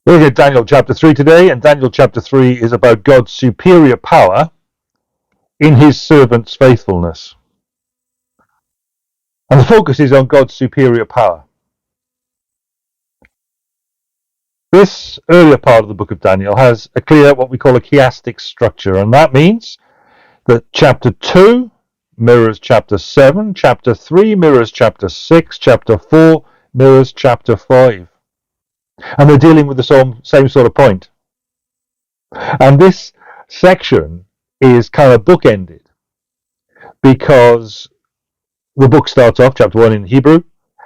We're looking at Daniel chapter 3 today, and Daniel chapter 3 is about God's superior power in his servant's faithfulness. And the focus is on God's superior power. This earlier part of the book of Daniel has a clear, what we call a chiastic structure, and that means that chapter 2 mirrors chapter 7, chapter 3 mirrors chapter 6, chapter 4 mirrors chapter 5. And they're dealing with the same sort of point. And this section is kind of bookended because the book starts off, chapter 1 in Hebrew,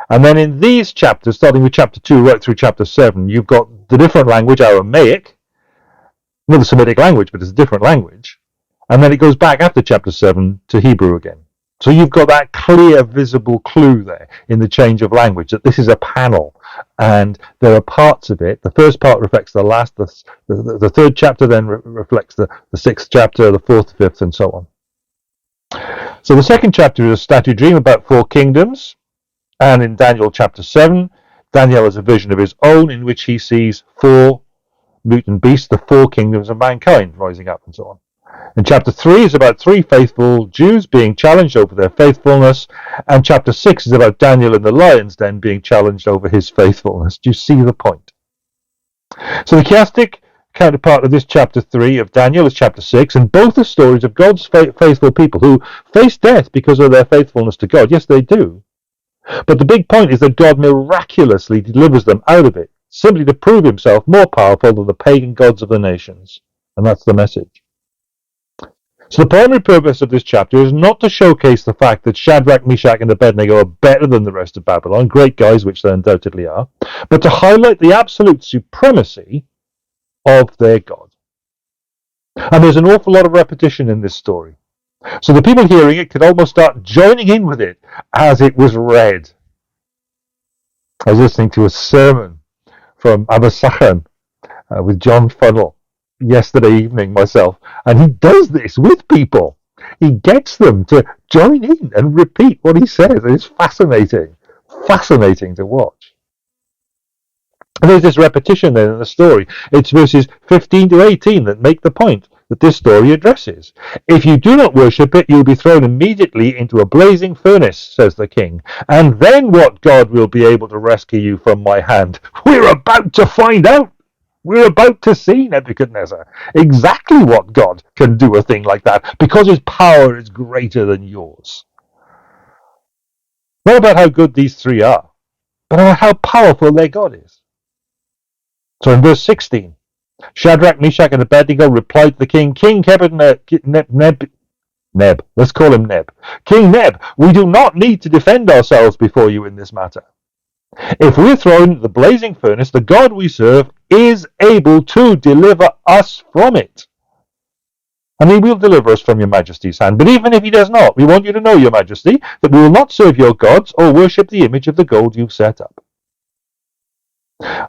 and then in these chapters, starting with chapter 2 right through chapter 7, you've got the different language, Aramaic, another Semitic language, but it's a different language, and then it goes back after chapter 7 to Hebrew again. So you've got that clear, visible clue there in the change of language, that this is a panel, and there are parts of it. The first part reflects the last, the third chapter then reflects the sixth chapter, the fourth, fifth, and so on. So the second chapter is a statue dream about 4 kingdoms, and in Daniel chapter 7, Daniel has a vision of his own in which he sees 4 mutant beasts, the 4 kingdoms of mankind rising up and so on. And chapter 3 is about 3 faithful Jews being challenged over their faithfulness, and chapter 6 is about Daniel in the lion's den being challenged over his faithfulness. Do you see the point? So the chiastic counterpart of this chapter 3 of Daniel is chapter 6, and both are stories of God's faithful people who face death because of their faithfulness to God. Yes, they do. But the big point is that God miraculously delivers them out of it, simply to prove himself more powerful than the pagan gods of the nations. And that's the message. So the primary purpose of this chapter is not to showcase the fact that Shadrach, Meshach, and Abednego are better than the rest of Babylon, great guys, which they undoubtedly are, but to highlight the absolute supremacy of their God. And there's an awful lot of repetition in this story. So the people hearing it could almost start joining in with it as it was read. I was listening to a sermon from Abba Sachan with John Funnell yesterday evening myself, and he does this with people. He gets them to join in and repeat what he says. It's fascinating to watch. And there's this repetition then in the story. It's verses 15 to 18 that make the point that this story addresses. If you do not worship it, you'll be thrown immediately into a blazing furnace, says the king. And then what God will be able to rescue you from my hand? We're about to find out. We're about to see, Nebuchadnezzar, exactly what God can do a thing like that, because his power is greater than yours. Not about how good these 3 are, but about how powerful their God is. So in verse 16, Shadrach, Meshach, and Abednego replied to the king, King Neb, let's call him Neb. King Neb, we do not need to defend ourselves before you in this matter. If we're thrown into the blazing furnace, the God we serve is able to deliver us from it. And he will deliver us from your majesty's hand. But even if he does not, we want you to know, your majesty, that we will not serve your gods or worship the image of the gold you've set up.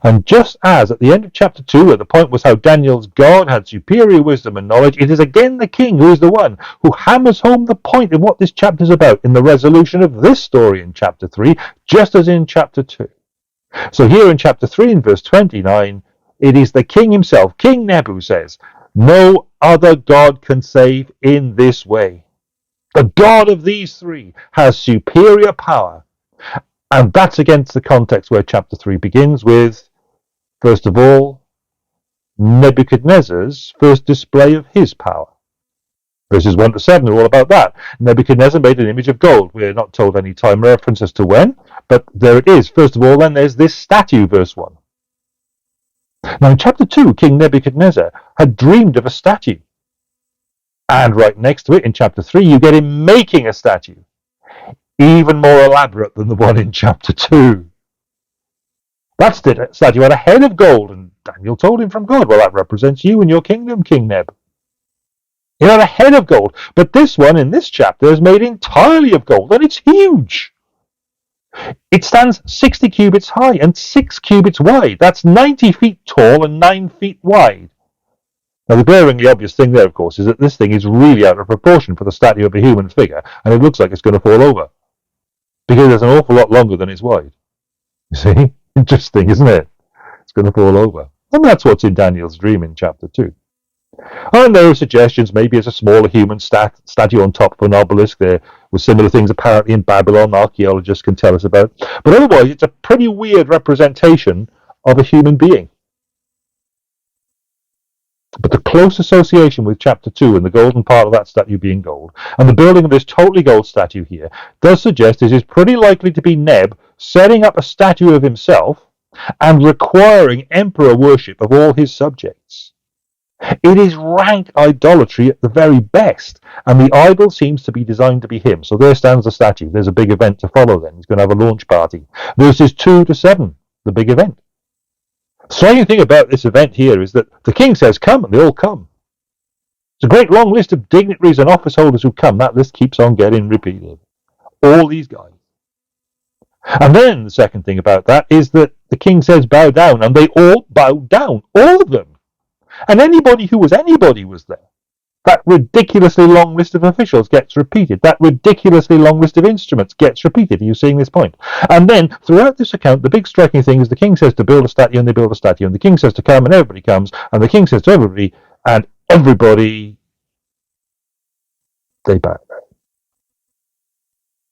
And just as at the end of chapter 2, where the point was how Daniel's God had superior wisdom and knowledge, it is again the king who is the one who hammers home the point of what this chapter is about in the resolution of this story in chapter 3, just as in chapter 2. So here in chapter 3, in verse 29, it is the king himself, King Nebu, who says, no other God can save in this way. The God of these 3 has superior power. And that's against the context where chapter 3 begins with, first of all, Nebuchadnezzar's first display of his power. Verses 1 to 7 are all about that. Nebuchadnezzar made an image of gold. We're not told any time reference as to when, but there it is. First of all, then there's this statue, verse 1. Now in chapter 2, King Nebuchadnezzar had dreamed of a statue. And right next to it, in chapter 3, you get him making a statue, even more elaborate than the one in chapter 2. That statue had a head of gold, and Daniel told him from God, well, that represents you and your kingdom, King Neb. It had a head of gold, but this one in this chapter is made entirely of gold, and it's huge. It stands 60 cubits high and 6 cubits wide. That's 90 feet tall and 9 feet wide. Now, the glaringly obvious thing there, of course, is that this thing is really out of proportion for the statue of a human figure, and it looks like it's going to fall over, because it's an awful lot longer than it's wide. You see? Interesting, isn't it? It's going to fall over. And that's what's in Daniel's dream in chapter 2. And there are suggestions maybe it's a smaller human statue on top of an obelisk. There were similar things apparently in Babylon, archaeologists can tell us about. But otherwise, it's a pretty weird representation of a human being. But the close association with chapter 2 and the golden part of that statue being gold, and the building of this totally gold statue here, does suggest it is pretty likely to be Neb setting up a statue of himself and requiring emperor worship of all his subjects. It is rank idolatry at the very best, and the idol seems to be designed to be him. So there stands the statue. There's a big event to follow then. He's going to have a launch party. Verses 2 to 7, the big event. The striking thing about this event here is that the king says come, and they all come. It's a great long list of dignitaries and office holders who come. That list keeps on getting repeated. All these guys. And then the second thing about that is that the king says bow down, and they all bow down. All of them. And anybody who was anybody was there. That ridiculously long list of officials gets repeated. That ridiculously long list of instruments gets repeated. Are you seeing this point? And then, throughout this account, the big striking thing is the king says to build a statue, and they build a statue. And the king says to come, and everybody comes. And the king says to everybody, and everybody, they bow down.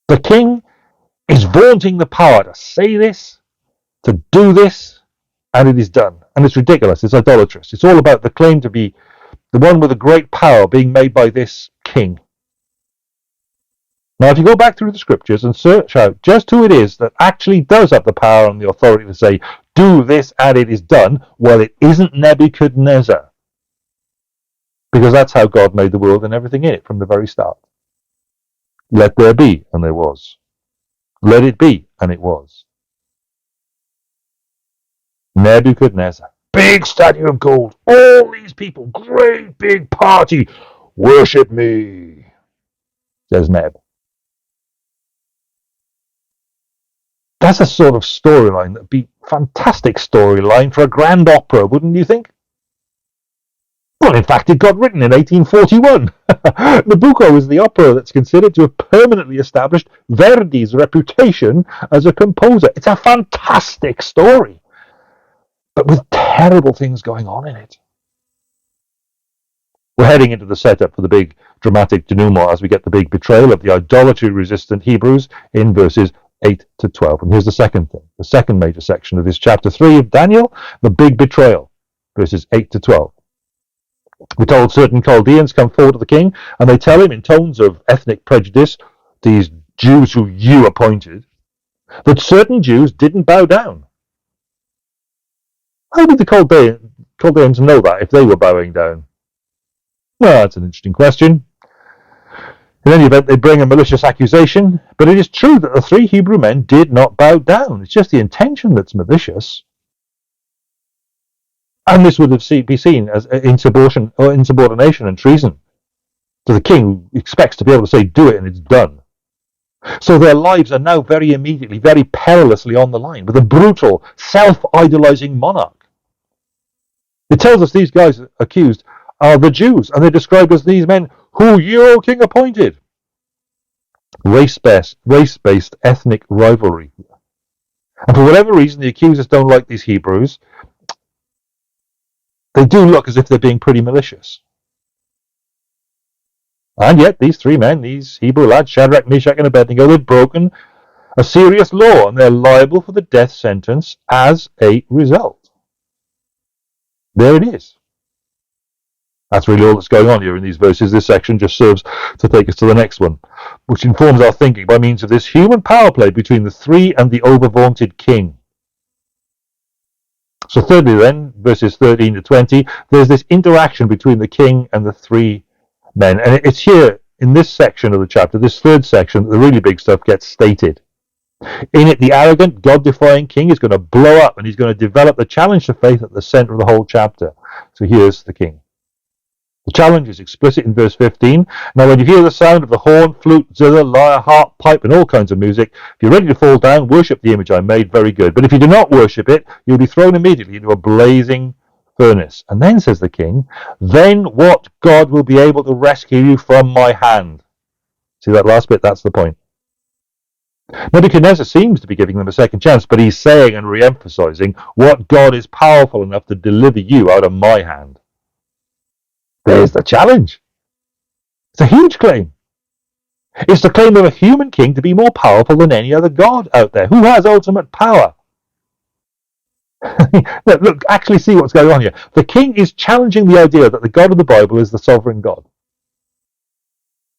The king is vaunting the power to say this, to do this, and it is done. And it's ridiculous. It's idolatrous. It's all about the claim to be the one with a great power being made by this king. Now, if you go back through the scriptures and search out just who it is that actually does have the power and the authority to say, do this and it is done, well, it isn't Nebuchadnezzar. Because that's how God made the world and everything in it from the very start. Let there be, and there was. Let it be, and it was. Nebuchadnezzar. Big statue of gold. All these people. Great big party. Worship me, says Neb. That's a sort of storyline that would be a fantastic storyline for a grand opera, wouldn't you think? Well, in fact, it got written in 1841. Nabucco is the opera that's considered to have permanently established Verdi's reputation as a composer. It's a fantastic story, but with terrible things going on in it. We're heading into the setup for the big dramatic denouement as we get the big betrayal of the idolatry-resistant Hebrews in verses 8 to 12. And here's the second thing, the second major section of this chapter 3 of Daniel, the big betrayal, verses 8 to 12. We're told certain Chaldeans come forward to the king, and they tell him in tones of ethnic prejudice, these Jews who you appointed, that certain Jews didn't bow down. How did the Chaldeans know that if they were bowing down? Well, that's an interesting question. In any event, they bring a malicious accusation, but it is true that the 3 Hebrew men did not bow down. It's just the intention that's malicious. And this would be seen as insubordination and treason to the king, who expects to be able to say, do it, and it's done. So their lives are now very immediately, very perilously on the line with a brutal, self-idolizing monarch. It tells us these guys accused are the Jews, and they're described as these men who you, O king, appointed. Race-based ethnic rivalry. And for whatever reason, the accusers don't like these Hebrews. They do look as if they're being pretty malicious. And yet, these 3 men, these Hebrew lads, Shadrach, Meshach, and Abednego, they've broken a serious law, and they're liable for the death sentence as a result. There it is. That's really all that's going on here in these verses. This section just serves to take us to the next one, which informs our thinking by means of this human power play between the 3 and the over-vaunted king. So thirdly then, verses 13 to 20, there's this interaction between the king and the 3 men. And it's here, in this section of the chapter, this third section, that the really big stuff gets stated. In it, the arrogant, God-defying king is going to blow up, and he's going to develop the challenge to faith at the center of the whole chapter. So here's the king. The challenge is explicit in verse 15. Now when you hear the sound of the horn, flute, zither, lyre, harp, pipe, and all kinds of music, if you're ready to fall down, worship the image I made, very good. But if you do not worship it, you'll be thrown immediately into a blazing furnace. And then, says the king, then what God will be able to rescue you from my hand? See that last bit? That's the point. Nebuchadnezzar seems to be giving them a second chance, but he's saying and re-emphasizing, what God is powerful enough to deliver you out of my hand? There's the challenge. It's a huge claim. It's the claim of a human king to be more powerful than any other god out there. Who has ultimate power? Look, actually see what's going on here. The king is challenging the idea that the God of the Bible is the sovereign God.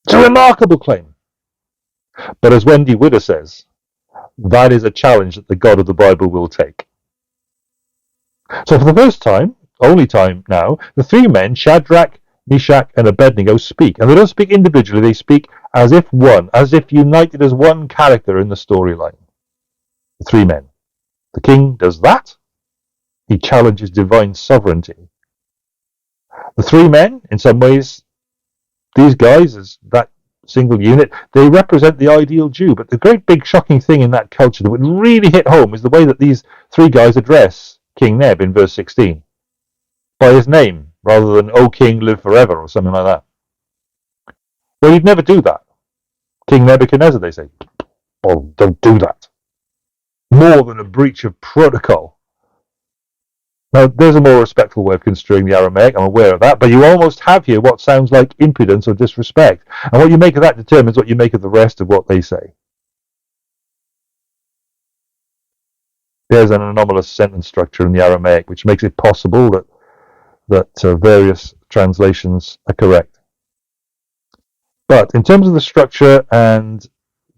It's a remarkable claim. But as Wendy Widder says, that is a challenge that the God of the Bible will take. So for the first time, only time now, the three men, Shadrach, Meshach, and Abednego, speak. And they don't speak individually, they speak as if one, as if united as one character in the storyline. The three men. The king does that. He challenges divine sovereignty. The three men, in some ways, these guys, as that single unit, they represent the ideal Jew. But the great big shocking thing in that culture that would really hit home is the way that these three guys address King Neb in verse 16. By his name, rather than, O King, live forever, or something like that. Well, he'd never do that. King Nebuchadnezzar, they say. Oh, don't do that. More than a breach of protocol. Now, there's a more respectful way of construing the Aramaic, I'm aware of that, but you almost have here what sounds like impudence or disrespect. And what you make of that determines what you make of the rest of what they say. There's an anomalous sentence structure in the Aramaic, which makes it possible that various translations are correct. But in terms of the structure and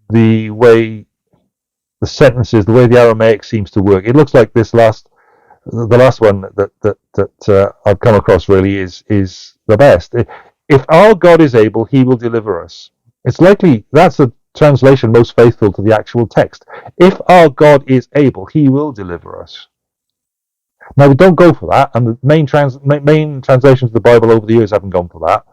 the way the sentences, the way the Aramaic seems to work, it looks like the last one that I've come across really is the best. If our God is able, he will deliver us. It's likely that's the translation most faithful to the actual text. If our God is able, he will deliver us. Now, we don't go for that, and the main translations of the Bible over the years haven't gone for that.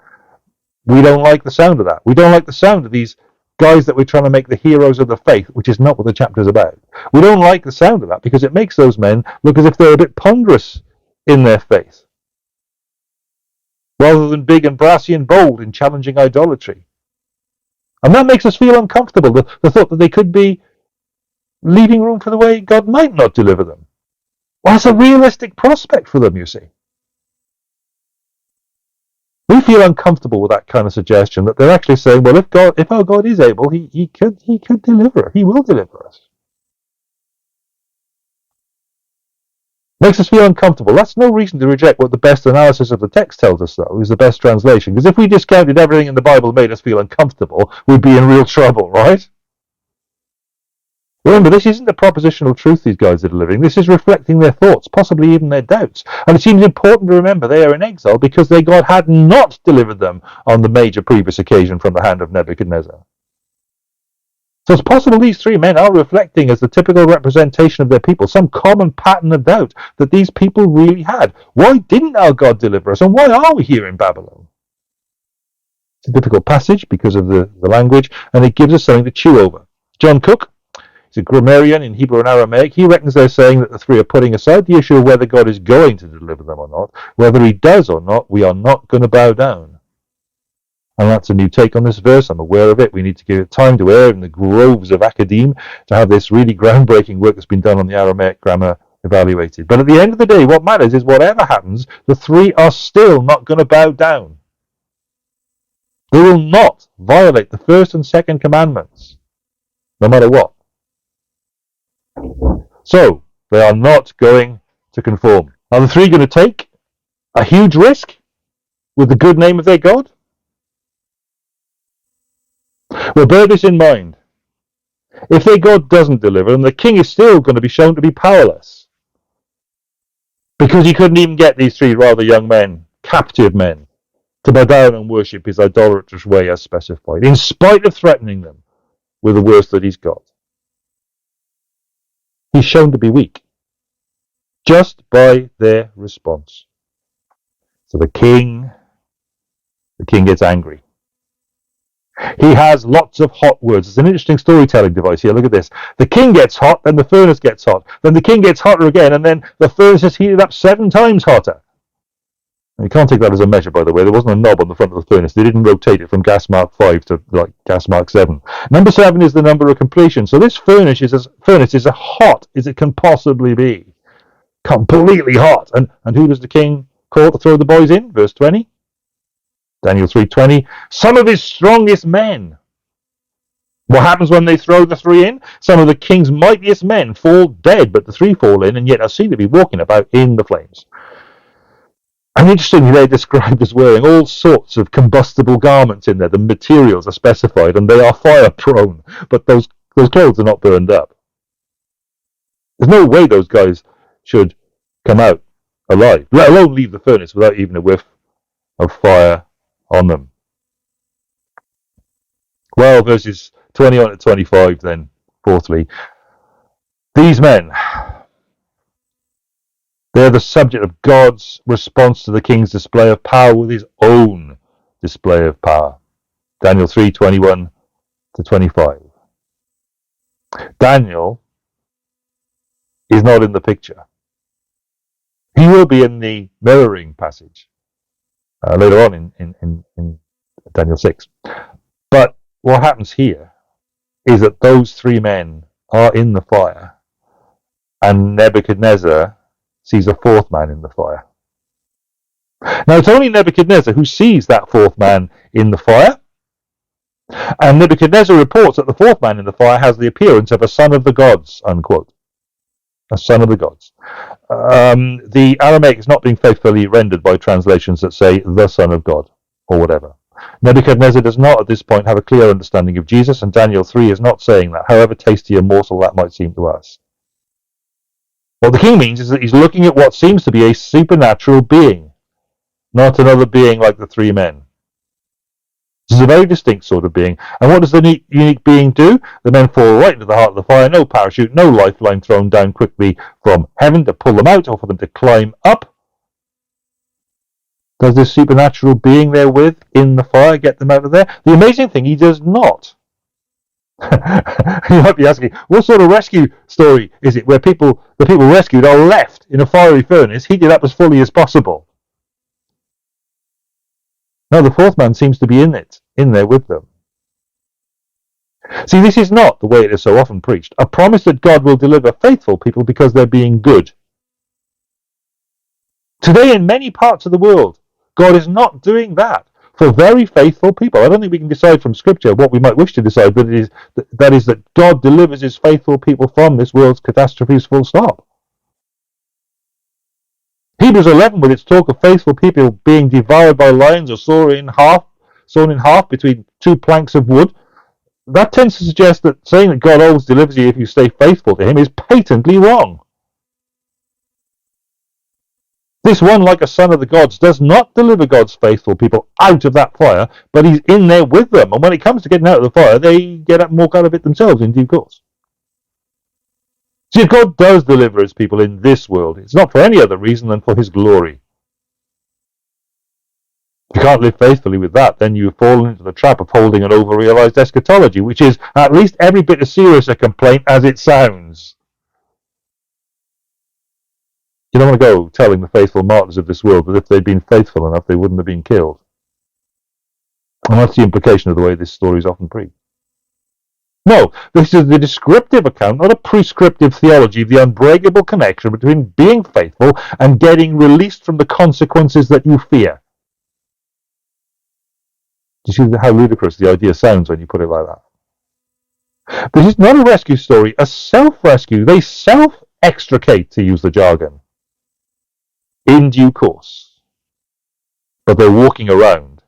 We don't like the sound of that. We don't like the sound of these guys that we're trying to make the heroes of the faith, which is not what the chapter is about. We don't like the sound of that because it makes those men look as if they're a bit ponderous in their faith, rather than big and brassy and bold in challenging idolatry. And that makes us feel uncomfortable, the thought that they could be leaving room for the way God might not deliver them. Well, that's a realistic prospect for them, you see. We feel uncomfortable with that kind of suggestion that they're actually saying, well, if our God is able, he could deliver. He will deliver us. Makes us feel uncomfortable. That's no reason to reject what the best analysis of the text tells us, though, is the best translation. Because if we discounted everything in the Bible that made us feel uncomfortable, we'd be in real trouble, right? Remember, this isn't the propositional truth these guys are delivering. This is reflecting their thoughts, possibly even their doubts. And it seems important to remember they are in exile because their God had not delivered them on the major previous occasion from the hand of Nebuchadnezzar. So it's possible these three men are reflecting as the typical representation of their people, some common pattern of doubt that these people really had. Why didn't our God deliver us? And why are we here in Babylon? It's a difficult passage because of the language, and it gives us something to chew over. John Cook, he's a grammarian in Hebrew and Aramaic. He reckons they're saying that the three are putting aside the issue of whether God is going to deliver them or not. Whether he does or not, we are not going to bow down. And that's a new take on this verse. I'm aware of it. We need to give it time to err in the groves of academe to have this really groundbreaking work that's been done on the Aramaic grammar evaluated. But at the end of the day, what matters is whatever happens, the three are still not going to bow down. They will not violate the first and second commandments, no matter what. So, they are not going to conform. Are the three going to take a huge risk with the good name of their God? Well, bear this in mind. If their God doesn't deliver, then the king is still going to be shown to be powerless. Because he couldn't even get these three rather young men, captive men, to bow down and worship his idolatrous way as specified, in spite of threatening them with the worst that he's got. He's shown to be weak, just by their response. So the king gets angry. He has lots of hot words. It's an interesting storytelling device here. Look at this. The king gets hot, then the furnace gets hot. Then the king gets hotter again, and then the furnace is heated up 7 times hotter. You can't take that as a measure, by the way. There wasn't a knob on the front of the furnace. They didn't rotate it from gas mark 5 to like gas mark 7. Number 7 is the number of completion. So this furnace is as hot as it can possibly be. Completely hot. And who does the king call to throw the boys in? Verse 20. Daniel 3:20. Some of his strongest men. What happens when they throw the 3 in? Some of the king's mightiest men fall dead, but the 3 fall in and yet are seen to be walking about in the flames. And interestingly, they're described as wearing all sorts of combustible garments in there. The materials are specified and they are fire prone, but those clothes are not burned up. There's no way those guys should come out alive, let alone leave the furnace without even a whiff of fire on them. Well, verses 21 to 25 then, fourthly. These men, they're the subject of God's response to the king's display of power with his own display of power. Daniel 3:21 to 25. Daniel is not in the picture. He will be in the mirroring passage later on in Daniel 6. But what happens here is that those 3 men are in the fire, and Nebuchadnezzar sees a 4th man in the fire. Now, it's only Nebuchadnezzar who sees that 4th man in the fire, and Nebuchadnezzar reports that the 4th man in the fire has the appearance of a son of the gods, unquote. A son of the gods. The Aramaic is not being faithfully rendered by translations that say the Son of God, or whatever. Nebuchadnezzar does not at this point have a clear understanding of Jesus, and Daniel 3 is not saying that, however tasty a morsel that might seem to us. What the king means is that he's looking at what seems to be a supernatural being, not another being like the 3 men. This is a very distinct sort of being. And what does the unique being do? The men fall right into the heart of the fire, no parachute, no lifeline thrown down quickly from heaven to pull them out or for them to climb up. Does this supernatural being there with in the fire get them out of there? The amazing thing, he does not. You might be asking, what sort of rescue story is it where the people rescued are left in a fiery furnace heated up as fully as possible? No, the 4th man seems to be in there with them. See, this is not the way it is so often preached, a promise that God will deliver faithful people because they're being good. Today, in many parts of the world, God is not doing that for very faithful people. I don't think we can decide from Scripture what we might wish to decide, but that is that God delivers his faithful people from this world's catastrophes, full stop. Hebrews 11, with its talk of faithful people being devoured by lions or sawn in half between 2 planks of wood, that tends to suggest that saying that God always delivers you if you stay faithful to him is patently wrong. This one, like a son of the gods, does not deliver God's faithful people out of that fire, but he's in there with them. And when it comes to getting out of the fire, they get up and walk out of it themselves in due course. See, if God does deliver his people in this world, it's not for any other reason than for his glory. If you can't live faithfully with that, then you've fallen into the trap of holding an over-realized eschatology, which is at least every bit as serious a complaint as it sounds. You don't want to go telling the faithful martyrs of this world that if they'd been faithful enough, they wouldn't have been killed. And that's the implication of the way this story is often preached. No, this is the descriptive account, not a prescriptive theology of the unbreakable connection between being faithful and getting released from the consequences that you fear. Do you see how ludicrous the idea sounds when you put it like that? This is not a rescue story, a self-rescue. They self-extricate, to use the jargon, in due course. But they're walking around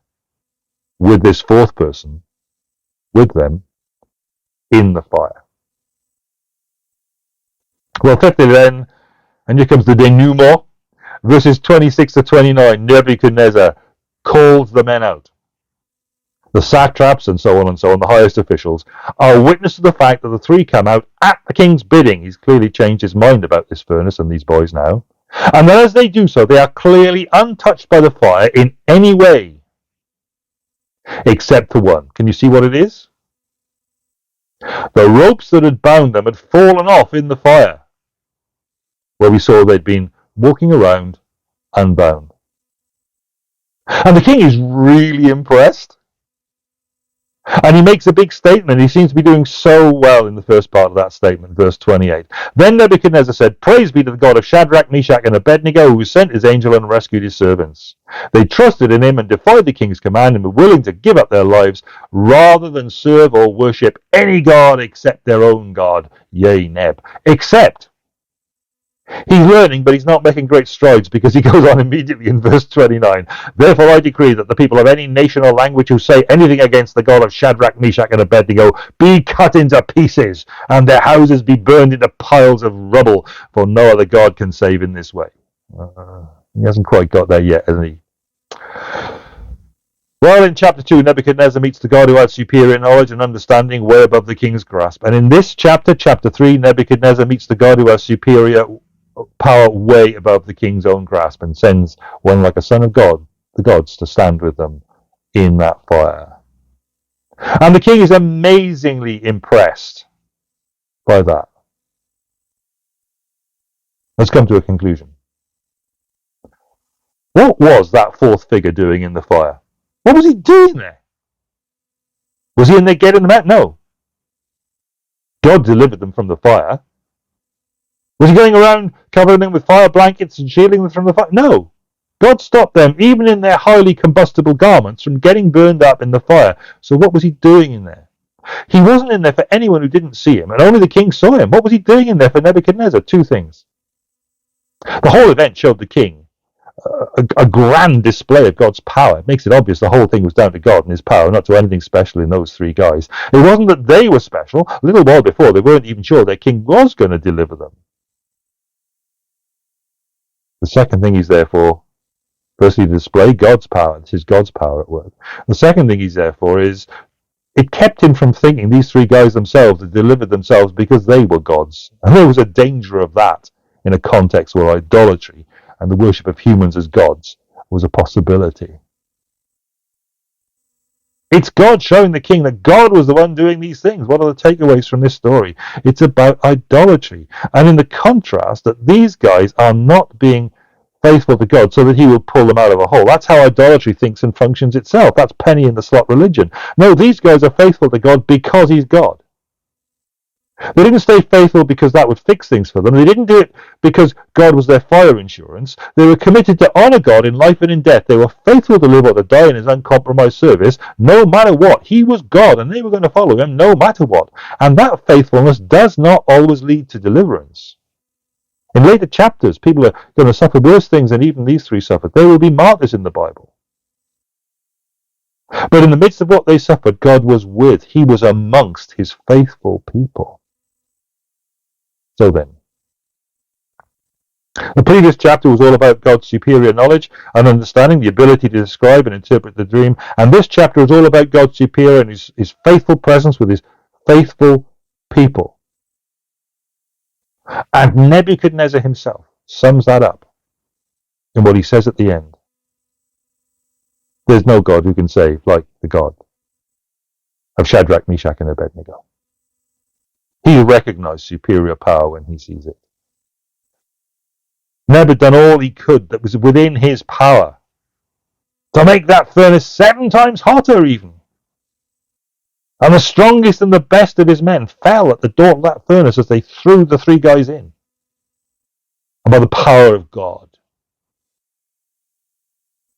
with this 4th person, with them, in the fire. Well, fifthly then, and here comes the denouement, verses 26 to 29, Nebuchadnezzar calls the men out. The satraps and so on, the highest officials, are witness to the fact that the 3 come out at the king's bidding. He's clearly changed his mind about this furnace and these boys now. And then as they do so, they are clearly untouched by the fire in any way, except for one. Can you see what it is? The ropes that had bound them had fallen off in the fire, where we saw they'd been walking around unbound. And the king is really impressed. And he makes a big statement. He seems to be doing so well in the first part of that statement, verse 28. Then Nebuchadnezzar said, "Praise be to the God of Shadrach, Meshach, and Abednego, who sent his angel and rescued his servants. They trusted in him and defied the king's command and were willing to give up their lives rather than serve or worship any god except their own God, yea, Neb. Except he's learning, but he's not making great strides because he goes on immediately in verse 29. Therefore I decree that the people of any nation or language who say anything against the God of Shadrach, Meshach, and Abednego be cut into pieces, and their houses be burned into piles of rubble, for no other God can save in this way." He hasn't quite got there yet, hasn't he? Well, in chapter 2, Nebuchadnezzar meets the God who has superior knowledge and understanding way above the king's grasp. And in this chapter, chapter 3, Nebuchadnezzar meets the God who has superior power way above the king's own grasp and sends one like a son of God, the gods, to stand with them in that fire. And the king is amazingly impressed by that. Let's come to a conclusion. What was that fourth figure doing in the fire? What was he doing there? Was he in there getting them out? No. God delivered them from the fire. Was he going around covering them with fire blankets and shielding them from the fire? No. God stopped them, even in their highly combustible garments, from getting burned up in the fire. So what was he doing in there? He wasn't in there for anyone who didn't see him, and only the king saw him. What was he doing in there for Nebuchadnezzar? Two things. The whole event showed the king a grand display of God's power. It makes it obvious the whole thing was down to God and his power, not to anything special in those three guys. It wasn't that they were special. A little while before, they weren't even sure their king was going to deliver them. The second thing he's there for, firstly, to display God's power. This is God's power at work. The second thing he's there for is it kept him from thinking these three guys themselves had delivered themselves because they were gods. And there was a danger of that in a context where idolatry and the worship of humans as gods was a possibility. It's God showing the king that God was the one doing these things. What are the takeaways from this story? It's about idolatry. And in the contrast that these guys are not being faithful to God so that he will pull them out of a hole. That's how idolatry thinks and functions itself. That's penny in the slot religion. No, these guys are faithful to God because he's God. They didn't stay faithful because that would fix things for them. They didn't do it because God was their fire insurance. They were committed to honor God in life and in death. They were faithful to live or to die in his uncompromised service, no matter what. He was God, and they were going to follow him no matter what. And that faithfulness does not always lead to deliverance. In later chapters, people are going to suffer worse things than even these three suffered. There will be martyrs in the Bible. But in the midst of what they suffered, God was with. He was amongst his faithful people. So then, the previous chapter was all about God's superior knowledge and understanding, the ability to describe and interpret the dream. And this chapter is all about God's superior and his faithful presence with his faithful people. And Nebuchadnezzar himself sums that up in what he says at the end. There's no God who can save like the God of Shadrach, Meshach, and Abednego. He recognized superior power when he sees it. Neb had done all he could that was within his power to make that furnace 7 times hotter even. And the strongest and the best of his men fell at the door of that furnace as they threw the 3 guys in. And by the power of God,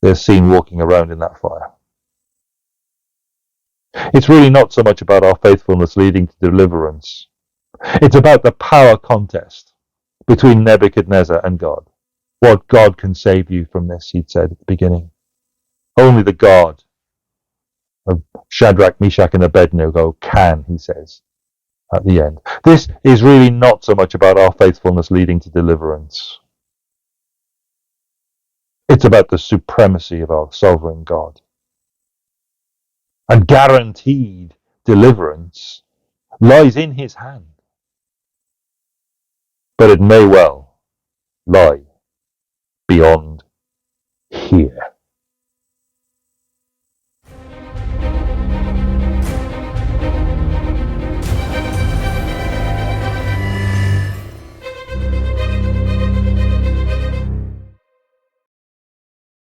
they're seen walking around in that fire. It's really not so much about our faithfulness leading to deliverance. It's about the power contest between Nebuchadnezzar and God. What God can save you from this, he'd said at the beginning. Only the God of Shadrach, Meshach, and Abednego can, he says at the end. This is really not so much about our faithfulness leading to deliverance. It's about the supremacy of our sovereign God. And guaranteed deliverance lies in his hand. But it may well lie beyond here.